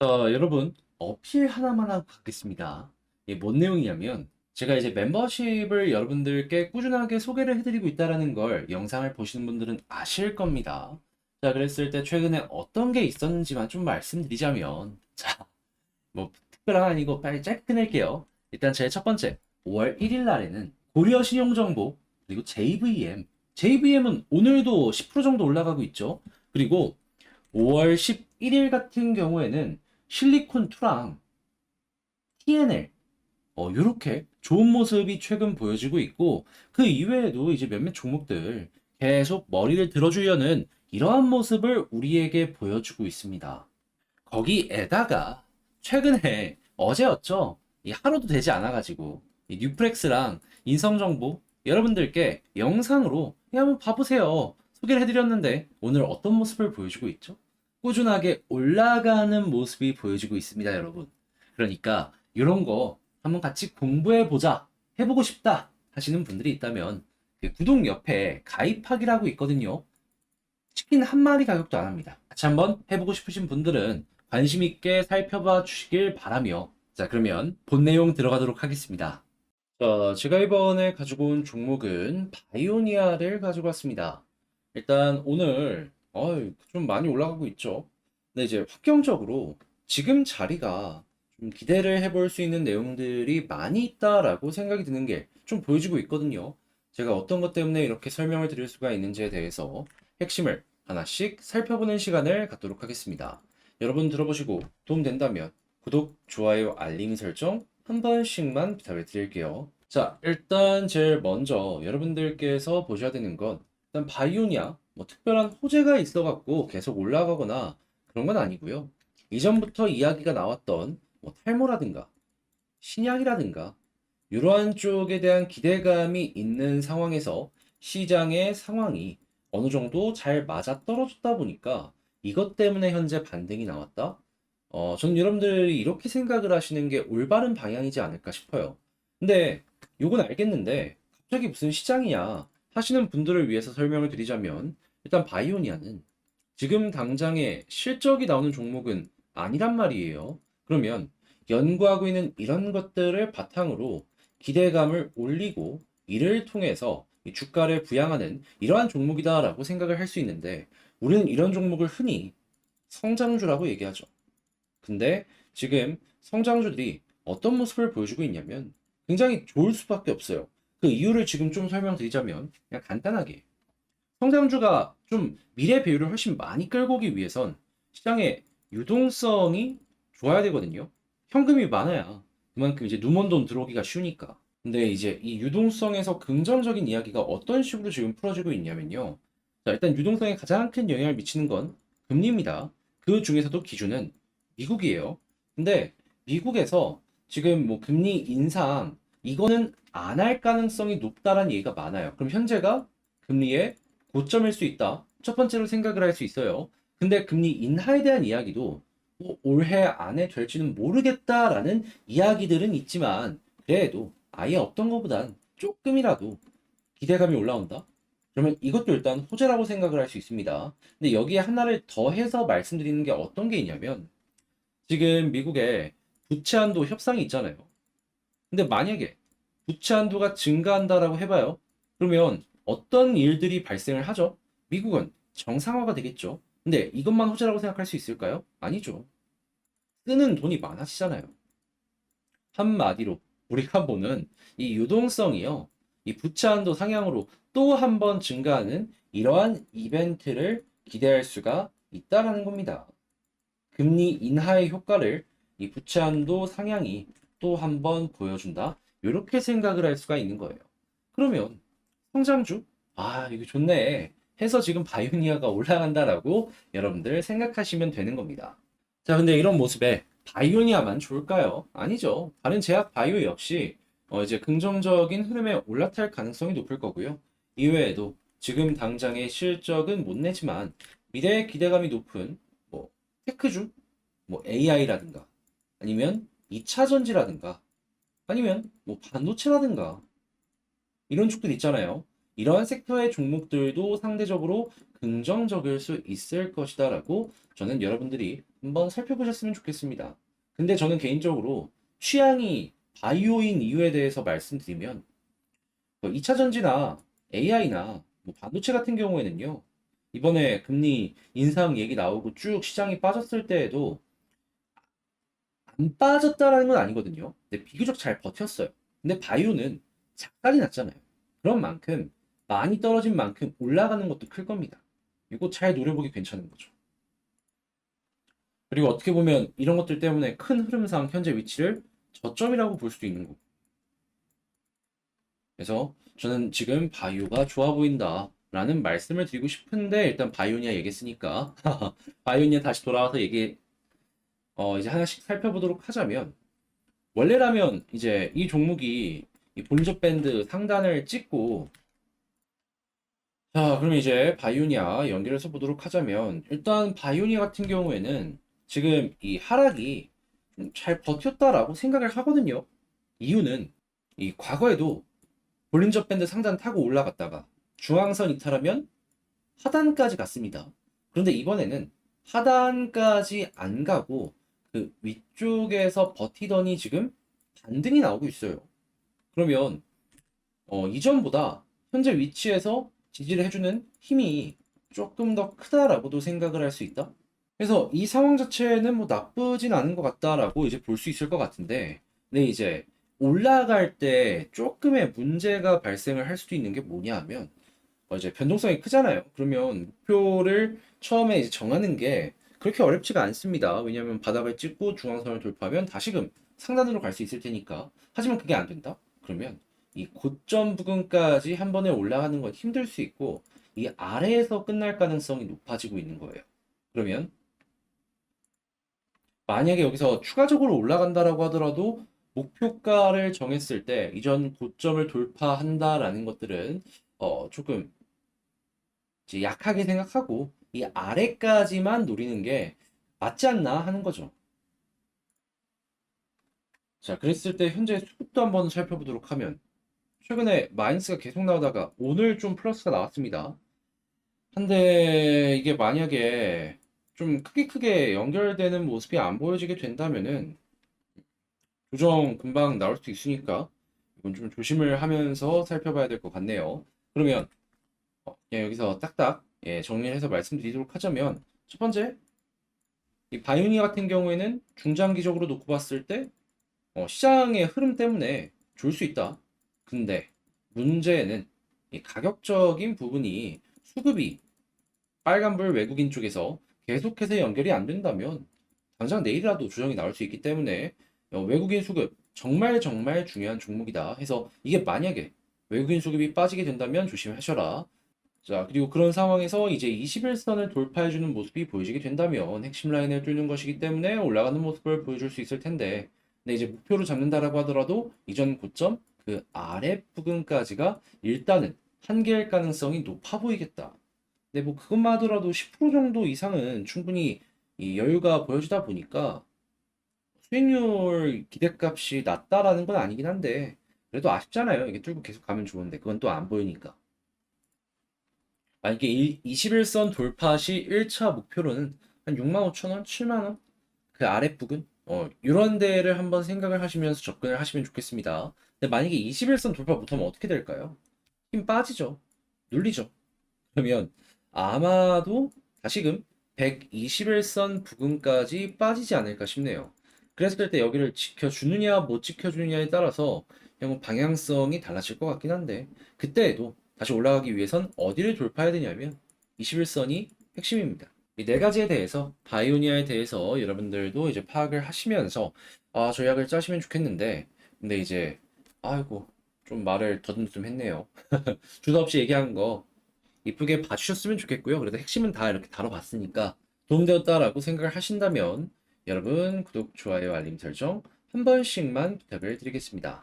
여러분, 어필 하나만 하고 가겠습니다. 이게 뭔 내용이냐면, 제가 이제 멤버십을 여러분들께 꾸준하게 소개를 해드리고 있다는 걸 영상을 보시는 분들은 아실 겁니다. 자, 그랬을 때 최근에 어떤 게 있었는지만 좀 말씀드리자면, 자, 뭐, 특별한 건 아니고 빨리 짧게 끝낼게요. 일단 제일 첫 번째, 5월 1일 날에는 고리어 신용정보, 그리고 JVM은 오늘도 10% 정도 올라가고 있죠. 그리고 5월 11일 같은 경우에는 실리콘2랑 TNL 요렇게 좋은 모습이 최근 보여지고 있고 그 이외에도 이제 몇몇 종목들 계속 머리를 들어주려는 이러한 모습을 우리에게 보여주고 있습니다. 거기에다가 최근에 어제였죠? 이 하루도 되지 않아가지고 이 뉴프렉스랑 인성정보 여러분들께 영상으로 한번 봐보세요. 소개를 해드렸는데 오늘 어떤 모습을 보여주고 있죠? 꾸준하게 올라가는 모습이 보여지고 있습니다, 여러분. 그러니까 이런 거 한번 같이 공부해보자, 해보고 싶다 하시는 분들이 있다면 그 구독 옆에 가입하기라고 있거든요. 치킨 한 마리 가격도 안 합니다. 같이 한번 해보고 싶으신 분들은 관심 있게 살펴봐 주시길 바라며 자 그러면 본 내용 들어가도록 하겠습니다. 자, 제가 이번에 가지고 온 종목은 바이오니아를 가지고 왔습니다. 일단 오늘 좀 많이 올라가고 있죠. 근데 이제 환경적으로 지금 자리가 좀 기대를 해볼 수 있는 내용들이 많이 있다라고 생각이 드는 게 좀 보여지고 있거든요. 제가 어떤 것 때문에 이렇게 설명을 드릴 수가 있는지에 대해서 핵심을 하나씩 살펴보는 시간을 갖도록 하겠습니다. 여러분 들어보시고 도움된다면 구독, 좋아요, 알림 설정 한 번씩만 부탁을 드릴게요. 자, 일단 제일 먼저 여러분들께서 보셔야 되는 건 일단 바이오니아 뭐 특별한 호재가 있어갖고 계속 올라가거나 그런 건 아니고요. 이전부터 이야기가 나왔던 뭐 탈모라든가 신약이라든가 이러한 쪽에 대한 기대감이 있는 상황에서 시장의 상황이 어느 정도 잘 맞아떨어졌다 보니까 이것 때문에 현재 반등이 나왔다? 저는 여러분들이 이렇게 생각을 하시는 게 올바른 방향이지 않을까 싶어요. 근데 요건 알겠는데 갑자기 무슨 시장이야 하시는 분들을 위해서 설명을 드리자면 일단 바이오니아는 지금 당장에 실적이 나오는 종목은 아니란 말이에요. 그러면 연구하고 있는 이런 것들을 바탕으로 기대감을 올리고 이를 통해서 이 주가를 부양하는 이러한 종목이다라고 생각을 할 수 있는데 우리는 이런 종목을 흔히 성장주라고 얘기하죠. 근데 지금 성장주들이 어떤 모습을 보여주고 있냐면 굉장히 좋을 수밖에 없어요. 그 이유를 지금 좀 설명드리자면 그냥 간단하게 성장주가 좀 미래 배율을 훨씬 많이 끌고 오기 위해선 시장의 유동성이 좋아야 되거든요. 현금이 많아야 그만큼 이제 누먼 돈 들어오기가 쉬우니까. 근데 이제 이 유동성에서 긍정적인 이야기가 어떤 식으로 지금 풀어지고 있냐면요. 자, 일단 유동성에 가장 큰 영향을 미치는 건 금리입니다. 그 중에서도 기준은 미국이에요. 근데 미국에서 지금 뭐 금리 인상 이거는 안 할 가능성이 높다라는 얘기가 많아요. 그럼 현재가 금리의 고점일 수 있다. 첫 번째로 생각을 할 수 있어요. 근데 금리 인하에 대한 이야기도 뭐 올해 안에 될지는 모르겠다라는 이야기들은 있지만 그래도 아예 없던 것보단 조금이라도 기대감이 올라온다. 그러면 이것도 일단 호재라고 생각을 할 수 있습니다. 근데 여기에 하나를 더 해서 말씀드리는 게 어떤 게 있냐면 지금 미국에 부채 한도 협상이 있잖아요. 근데 만약에 부채 한도가 증가한다라고 해봐요. 그러면 어떤 일들이 발생을 하죠? 미국은 정상화가 되겠죠. 근데 이것만 호재라고 생각할 수 있을까요? 아니죠. 쓰는 돈이 많아지잖아요. 한마디로 우리가 보는 이 유동성이요. 이 부채 한도 상향으로 또 한 번 증가하는 이러한 이벤트를 기대할 수가 있다라는 겁니다. 금리 인하의 효과를 이 부채 한도 상향이 또 한 번 보여준다. 이렇게 생각을 할 수가 있는 거예요. 그러면 성장주? 아, 이거 좋네. 해서 지금 바이오니아가 올라간다라고 여러분들 생각하시면 되는 겁니다. 자, 근데 이런 모습에 바이오니아만 좋을까요? 아니죠. 다른 제약 바이오 역시 이제 긍정적인 흐름에 올라탈 가능성이 높을 거고요. 이외에도 지금 당장의 실적은 못 내지만 미래의 기대감이 높은 뭐 테크주, 뭐 AI라든가 아니면 2차 전지라든가 아니면 뭐 반도체라든가 이런 쪽들 있잖아요. 이러한 섹터의 종목들도 상대적으로 긍정적일 수 있을 것이다라고 저는 여러분들이 한번 살펴보셨으면 좋겠습니다. 근데 저는 개인적으로 취향이 바이오인 이유에 대해서 말씀드리면 2차 전지나 AI나 뭐 반도체 같은 경우에는요. 이번에 금리 인상 얘기 나오고 쭉 시장이 빠졌을 때에도 안 빠졌다라는 건 아니거든요. 근데 비교적 잘 버텼어요. 근데 바이오는 작살이 났잖아요. 그런 만큼 많이 떨어진 만큼 올라가는 것도 클 겁니다. 이거 잘 노려보기 괜찮은 거죠. 그리고 어떻게 보면 이런 것들 때문에 큰 흐름상 현재 위치를 저점이라고 볼 수도 있는 거고. 그래서 저는 지금 바이오가 좋아 보인다 라는 말씀을 드리고 싶은데 일단 바이오니아 얘기했으니까 바이오니아 다시 돌아와서 이제 하나씩 살펴보도록 하자면 원래라면 이제 이 종목이 이 볼린저 밴드 상단을 찍고 자 그럼 이제 바이오니아 연결해서 보도록 하자면 일단 바이오니아 같은 경우에는 지금 이 하락이 좀 잘 버텼다라고 생각을 하거든요. 이유는 이 과거에도 볼린저 밴드 상단 타고 올라갔다가 중앙선 이탈하면 하단까지 갔습니다. 그런데 이번에는 하단까지 안 가고 그 위쪽에서 버티더니 지금 반등이 나오고 있어요. 그러면 이전보다 현재 위치에서 지지를 해주는 힘이 조금 더 크다라고도 생각을 할 수 있다. 그래서 이 상황 자체는 뭐 나쁘진 않은 것 같다라고 이제 볼 수 있을 것 같은데, 근데 이제 올라갈 때 조금의 문제가 발생을 할 수도 있는 게 뭐냐 하면, 이제 변동성이 크잖아요. 그러면 목표를 처음에 이제 정하는 게 그렇게 어렵지가 않습니다. 왜냐하면 바닥을 찍고 중앙선을 돌파하면 다시금 상단으로 갈 수 있을 테니까. 하지만 그게 안 된다? 그러면 이 고점 부근까지 한 번에 올라가는 건 힘들 수 있고, 이 아래에서 끝날 가능성이 높아지고 있는 거예요. 그러면 만약에 여기서 추가적으로 올라간다라고 하더라도 목표가를 정했을 때 이전 고점을 돌파한다라는 것들은 조금 이제 약하게 생각하고 이 아래까지만 노리는 게 맞지 않나 하는 거죠. 자, 그랬을 때 현재 수급도 한번 살펴보도록 하면 최근에 마이너스가 계속 나오다가 오늘 좀 플러스가 나왔습니다. 한데 이게 만약에 좀 크게 연결되는 모습이 안 보여지게 된다면은 조정 금방 나올 수도 있으니까 이건 좀 조심을 하면서 살펴봐야 될 것 같네요. 그러면 그냥 여기서 딱딱 정리를 해서 말씀드리도록 하자면 첫 번째 이 바이오니 같은 경우에는 중장기적으로 놓고 봤을 때 시장의 흐름 때문에 좋을 수 있다. 근데 문제는 이 가격적인 부분이 수급이 빨간불 외국인 쪽에서 계속해서 연결이 안 된다면 당장 내일이라도 조정이 나올 수 있기 때문에 외국인 수급 정말 정말 중요한 종목이다 해서 이게 만약에 외국인 수급이 빠지게 된다면 조심하셔라. 자, 그리고 그런 상황에서 이제 21선을 돌파해주는 모습이 보여지게 된다면 핵심 라인을 뚫는 것이기 때문에 올라가는 모습을 보여줄 수 있을 텐데, 근데 이제 목표로 잡는다라고 하더라도 이전 고점 그 아래 부근까지가 일단은 한계일 가능성이 높아 보이겠다. 근데 뭐 그것만 하더라도 10% 정도 이상은 충분히 이 여유가 보여주다 보니까 수익률 기대값이 낮다라는 건 아니긴 한데, 그래도 아쉽잖아요. 이게 뚫고 계속 가면 좋은데 그건 또 안 보이니까. 만약에 21선 돌파 시 1차 목표로는 한 6만 5천 원, 7만 원? 그 아랫부근? 이런 데를 한번 생각을 하시면서 접근을 하시면 좋겠습니다. 근데 만약에 21선 돌파 못하면 어떻게 될까요? 힘 빠지죠. 눌리죠. 그러면 아마도 다시금 121선 부근까지 빠지지 않을까 싶네요. 그랬을 때 여기를 지켜주느냐 못 지켜주느냐에 따라서 형 방향성이 달라질 것 같긴 한데 그때에도 다시 올라가기 위해선 어디를 돌파해야 되냐면 21선이 핵심입니다. 이 네 가지에 대해서 바이오니아에 대해서 여러분들도 이제 파악을 하시면서 전략을 짜시면 좋겠는데 근데 이제 아이고 좀 말을 더듬좀 했네요. 주저 없이 얘기한 거 이쁘게 봐주셨으면 좋겠고요. 그래도 핵심은 다 이렇게 다뤄봤으니까 도움되었다라고 생각을 하신다면 여러분 구독, 좋아요, 알림 설정 한 번씩만 부탁을 드리겠습니다.